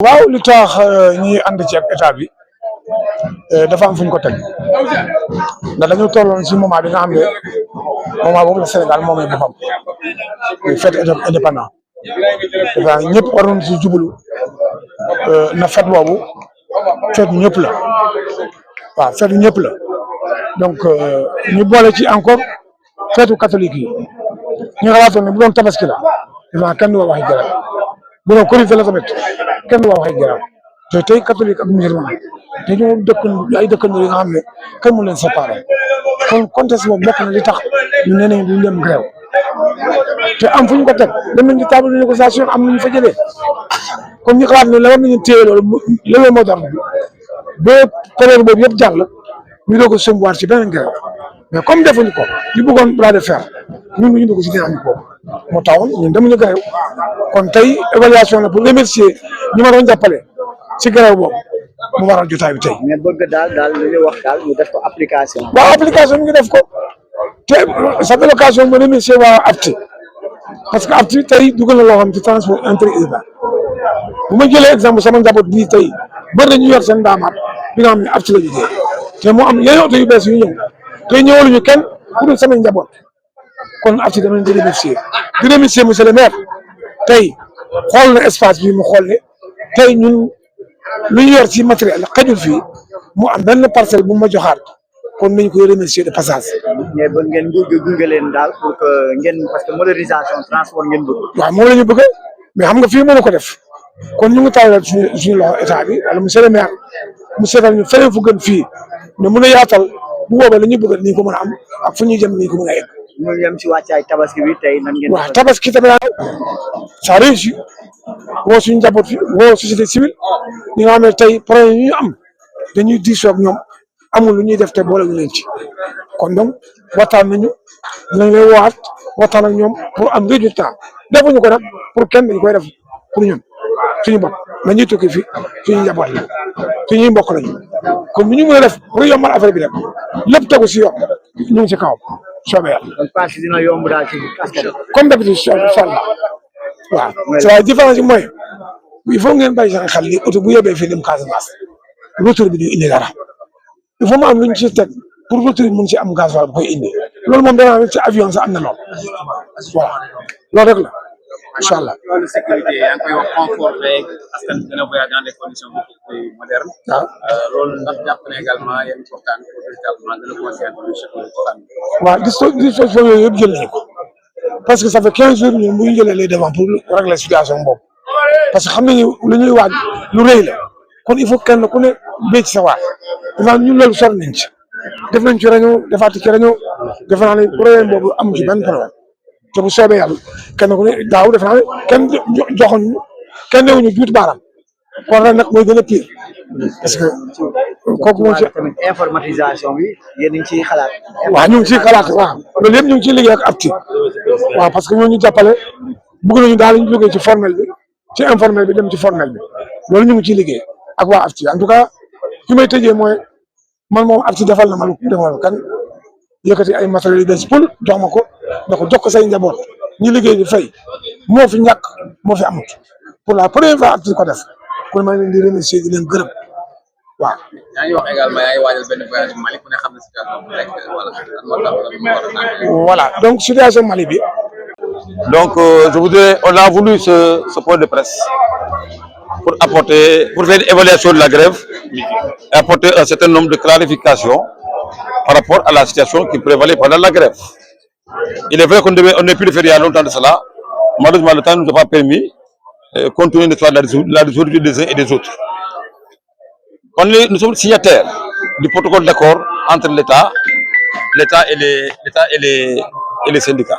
waaw li tax ñi ànd ci ak état bi dafa am fu ñu ko teg ndax dañu tolloon si moment bi nga xam ne moment boobu la Sénégal moomee boppam muy fête indépendant dafa ñëpp waroon si jublu na fête boobu fête ñëpp la waaw fête ñëpp la donc ñu boole ci encore fête catholique yi ñu xalaatoon ne bu doon tabaski la dafa kenn du waxi garab bu doon korité la tamit kenn du waxi garab te tey catholique ak musulman te ñoo ay dëkkandoo yi nga xam ne kenn mu leen séparé kon contexte boobu bokk na li tax ñu ne nañ duñ dem grève te am fu ñu ko teg dem nañ ci table de négociation am nañu fa jëlee kon ñu xalaat ne la war nañu téye loolu levée moderne bi ba période boobu yëpp jàll ñu doog a sëmbuwaat ci beneen grève mais comme defuñu ko li bëggoon bras de fer ñun ñu dugg ci dynamique boobu moo taxoon ñun demuñu grève kon tey évaluation la pour remercier ñi ma doon jàppale ci grève boobu mu waral jotaay bi tey. mais bëgg daal li ñu wax daal ñu def ko application. waaw application ñu def ko te sa location ma remercier waa AFTU parce que AFTU tey dugal na loo xam ci transport interurbain bu ma jëlee exemple sama njaboot bii tey bëri na ñu yor seen daamaat bi nga xam ne AFTU la ñu te mu am yeneen oto yu bees yu ñëw te ñëwaluñu kenn ku dul sama njaboot kon AFTU dama leen di remercier monsieur le maire tey xool na espace bi mu xool ne tey ñun lu ñu yor ci matériel xajul fii mu am benn parcelle bu ma joxaat kon nañ koy remercier de passage. mais ba ngeen gunge leen daal pour que ngeen parce que modernisation transport ngeen bëgg. waaw moom la ñu bëgg mais xam nga fii mënu ko def kon ñu ngi tawal suñu loxo état bi wala monsieur le maire mu seetal ñu feneen fu gën fii ne mun a yaatal bu boobaa la ñu bëgg nii ko mën a am ak fu ñuy jëm nii ko mën a egg. ñu yem ci wàccaay tabaski bi tey nan ngeen. waaw tabaski tamit ça réussit woo suñu njaboot fi woo société civile ñi nga xam ne tey projet yi ñu am dañuy diisoo ak ñoom amul lu ñuy def te boole ñu leen ci kon donc waxtaan nañu dinañ lay woowaat waxtaan ak ñoom pour am résultat defuñu ko nag pour kenn dañ koy def pour ñun suñu bopp nañuy tukki fi suñu njaboot la suñuy mbokk lañu kon bu ñu mën a def pour yombal affaire bi rek lépp tegu si yoon ñu ngi si kawam soobee yàlla. kon pass dina yomb daal ci askan comme d'habitude incha allah waaw la différence bi mooy il faut ngeen bàyyi seen xel ni oto bu yóbbee fii dem Casamance retour bi du indi dara il faut mu am lu ñu ci teg pour retour bi mun ci am gasoil bu koy indi loolu moom dana ci avion sax am na lool voilà loolu rek la incha allah. wàllu sécurité yaa ngi koy wax confort beeg askan bi gën a voyage dans des conditions beaucoup plus modernes. waaw loolu ndax jàpp na également yéen waxtaan pour véritablement gën a conscientiser sécurité famille. waaw disposition yooyu yëpp jël nañu ko parce que ça fait 15 jours ñun bu ñu jëlee les devants pour régler situation boobu parce que xam nañu lu ñuy waaj lu rëy la kon il faut kenn ku ne béy ci sa waar dafa ñun loolu sori nañ ci def nañ ci réunion defaati ci réunion defe naa ne problème boobu amu ci benn problème te bu soobee yàlla kenn ku ne daaw defe naa ne kenn joxoon kenn newuñu juut baaraam kon ren nag mooy gën a pire parce que kooku moo ci tamit informatisation bi yéen a ngi ciy xalaat. waaw ñu ngi ciy xalaat waaw loolu yëpp ñu ngi ciy liggéey ak AFTU waaw parce que ñoo ñu jàppale bëgg nañu daal ñu jógee ci formel bi ci informel bi dem ci formel bi loolu ñu ngi ciy liggéey ak waa AFTU en tout cas fi may tëjee mooy man moom AFTU defal na ma lu defal kan yëkkati ay matériels yu bees pour jox ma ko da ko jox ko say njaboot ñu liggéey di fay moo fi ñàkk moo fi amut pour la première fois AFTU ko def kon maa ngi leen di remercier di leen gërëm waaw. yaa ngi wax également yaa ngi waajal benn voyage Mali ku ne xam ne situation bu nekk wala lan moo tax wala mu war a naan. voilà donc situation Mali bi. Donc, on a voulu ce point de presse pour faire une évaluation de la grève et apporter un certain nombre de clarifications par rapport à la situation qui prévalait pendant la grève. Il est vrai qu'on aurait pu le faire il y a longtemps de cela. Malheureusement, le temps ne nous a pas permis, compte tenu de la résolution des uns et des autres. Nous sommes signataires du protocole d'accord entre l'État et les syndicats.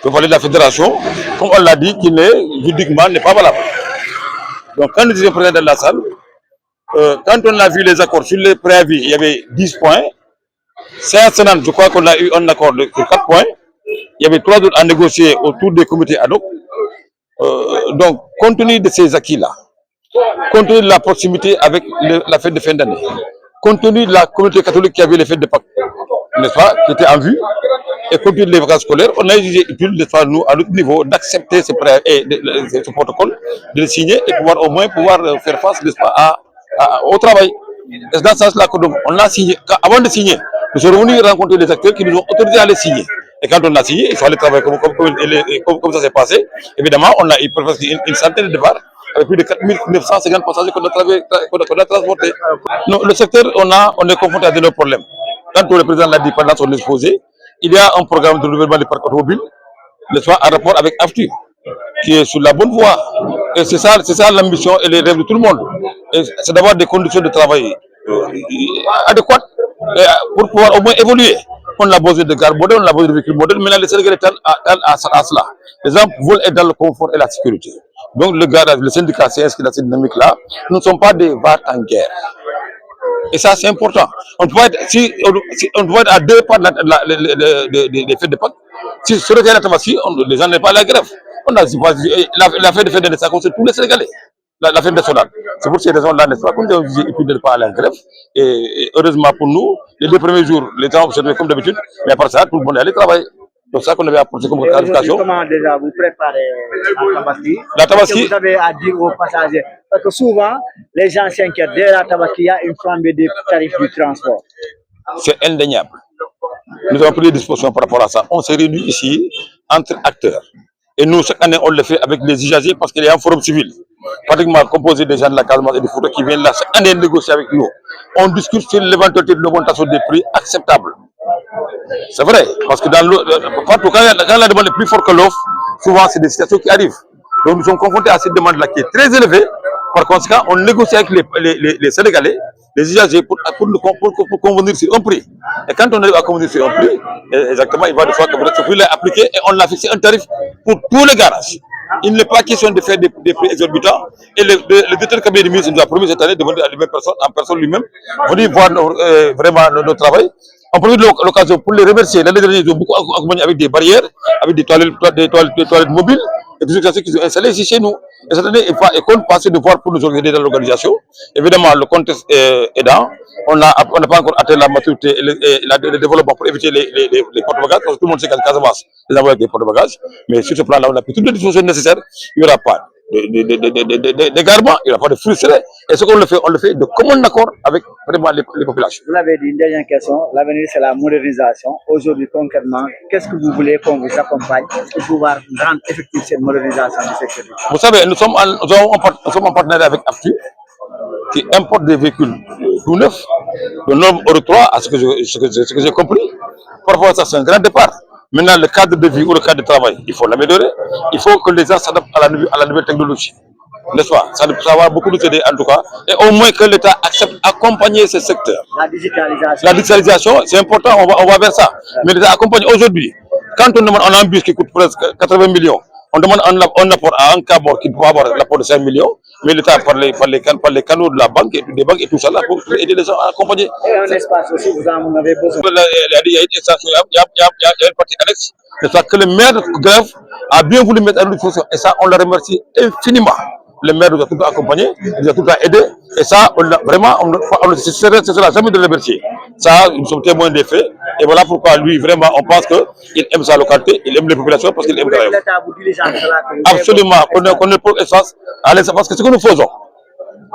Le volet de la fédération, comme on l'a dit, qui juridiquement n'est pas valable. Donc quand nous étions présents dans la salle, quand on a vu les accords sur les préavis, il y avait 10 points. Je crois qu'on a eu un accord de 4 points. Il y avait 3 autres à négocier autour des comités ad hoc. Donc, compte tenu de ces acquis-là, compte tenu de la proximité avec la fête de fin d'année, compte tenu de la communauté catholique qui avait les fêtes de Pâques, n'est-ce pas, qui était en vue, et continuer les vacances scolaires, on a jugé utile, nous, à notre niveau, d'accepter ce protocole, de le signer et pouvoir au moins faire face, n'est-ce pas, au travail. Et dans ce sens-là, on a signé, avant de signer, nous sommes venus rencontrer les acteurs qui nous ont autorisé à les signer. Et quand on a signé, il fallait travailler comme ça s'est passé. Évidemment, on a eu presque une centaine de départs, avec plus de 4950 passagers qu'on a transportés. Non, le secteur, on est confronté à de nos problèmes. Quand le président l'a dit pendant son exposé, il y a un programme de renouvellement des parcs automobiles, n'est-ce pas, en rapport avec AFTU, qui est sur la bonne voie. Et c'est ça l'ambition et les rêves de tout le monde. C'est d'avoir des conditions de travail adéquates pour pouvoir au moins évoluer. On a besoin de gares modernes, on a besoin de véhicules modernes, maintenant les Sénégalais tendent à cela. Les gens veulent être dans le confort et la sécurité. Donc le garage, le syndicat s'est inscrit dans cette dynamique-là. Nous ne sommes pas des vats en guerre. Et ça, c'est important. On doit être, on doit être à 2 pas des fêtes de Pâques. Si sur le terrain de Tabaski, les gens n'ont pas la grève. On a la fête de fête, ça concerne tous les Sénégalais. La fête nationale. C'est pour ces raisons-là, n'est-ce pas, qu'on est obligé de ne pas aller en grève. Et heureusement pour nous, les 2 premiers jours, les gens observaient comme d'habitude, mais après ça, tout le monde est allé travailler. Donc ça qu'on avait apporté comme clarification. Comment déjà vous préparez la Tabaski? La Tabaski. Qu'est-ce que vous avez à dire aux passagers? Parce que souvent, les gens s'inquiètent. Dès la Tabaski, il y a une flambée des tarifs du transport. C'est indéniable. Nous avons pris des dispositions par rapport à ça. On s'est réunis ici entre acteurs. Et nous, chaque année, on le fait avec les usagers parce qu'il y a un forum civil, pratiquement composé des gens de la Casamance et des photos qui viennent là chaque année négocier avec nous. On discute sur l'éventualité de l'augmentation des prix acceptables. C'est vrai, parce que partout, quand la demande est plus forte que l'offre, souvent c'est des situations qui arrivent. Donc nous sommes confrontés à cette demande-là qui est très élevée. Par conséquent, on négocie avec les Sénégalais, les usagers, pour convenir sur un prix. Et quand on arrive à convenir sur un prix, exactement, il va de soi que ce prix est appliqué et on a fixé un tarif pour tous les garages. Il n'est pas question de faire des prix exorbitants. Et le directeur de cabinet du ministre nous a promis cette année de venir à lui-même en personne lui-même, venir voir vraiment notre travail. On profite de l'occasion pour les remercier. L'année dernière, ils ont beaucoup accompagné avec des barrières, avec des toilettes mobiles, et des choses qu'ils ont installées ici chez nous. Et cette année, il compte passer de voir pour nous organiser dans l'organisation. Évidemment, le contexte aidant, on n'a pas encore atteint la maturité et le développement pour éviter les porte-bagages, parce que tout le monde sait qu'à Casamance, les envoyer des porte-bagages. Mais sur ce plan-là, on a pris toutes les dispositions nécessaires. Il n'y aura pas d'égarement, il n'y aura pas de frustrés. Et ce qu'on le fait de commun accord avec vraiment les populations. Vous l'avez dit, une dernière question. L'avenir, c'est la modernisation. Aujourd'hui, concrètement, qu'est-ce que vous voulez qu'on vous accompagne pour pouvoir rendre effective cette modernisation du secteur? Vous savez, nous sommes en partenariat avec AFTU, qui importe des véhicules tout neufs, de norme Euro 3, à ce que j'ai compris. Parfois, ça, c'est un grand départ. Maintenant, le cadre de vie ou le cadre de travail, il faut l'améliorer. Il faut que les gens s'adaptent à la nouvelle technologie. N'est-ce pas? Ça va beaucoup nous aider en tout cas. Et au moins que l'État accepte d'accompagner ce secteur. La digitalisation. La digitalisation, c'est important, on va vers ça. Mais l'État accompagne aujourd'hui. Quand on demande un bus qui coûte presque 80 millions, on demande un apport à un cabord qui peut avoir l'apport de 5 millions, mais l'État par les canaux de la banque et des banques et tout ça là pour aider les gens à accompagner. Et un espace aussi, vous en avez besoin. Il y a une station, il y a une partie annexe, c'est ça que le maire grève a bien voulu mettre à disposition. Et ça, on le remercie infiniment. Le maire nous a tout le temps accompagné, nous a tout le temps aidé. Et ça, vraiment, on ne cessera jamais de le remercier. Ça, nous sommes témoins des faits. Et voilà pourquoi lui, vraiment, on pense qu'il aime sa localité, il aime les populations parce qu'il aime Grand Yoff. Absolument, qu'on est pour l'espace, parce que ce que nous faisons,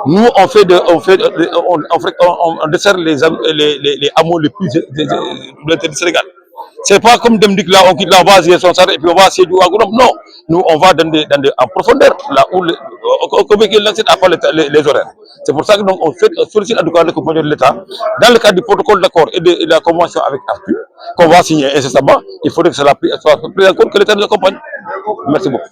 nous, on dessert les hameaux les plus du Sénégal. C'est pas comme Demdik là, on quitte là, on va à Ziguinchor et puis on va à Sédhiou, à Goudomp. Non, nous on va en profondeur, là où les horaires. C'est pour ça que on sollicite en tout cas le compagnon de l'État, dans le cadre du protocole d'accord et de la convention avec AFTU, qu'on va signer incessamment. Il faudrait que cela soit pris en compte, que l'État nous accompagne. Merci beaucoup.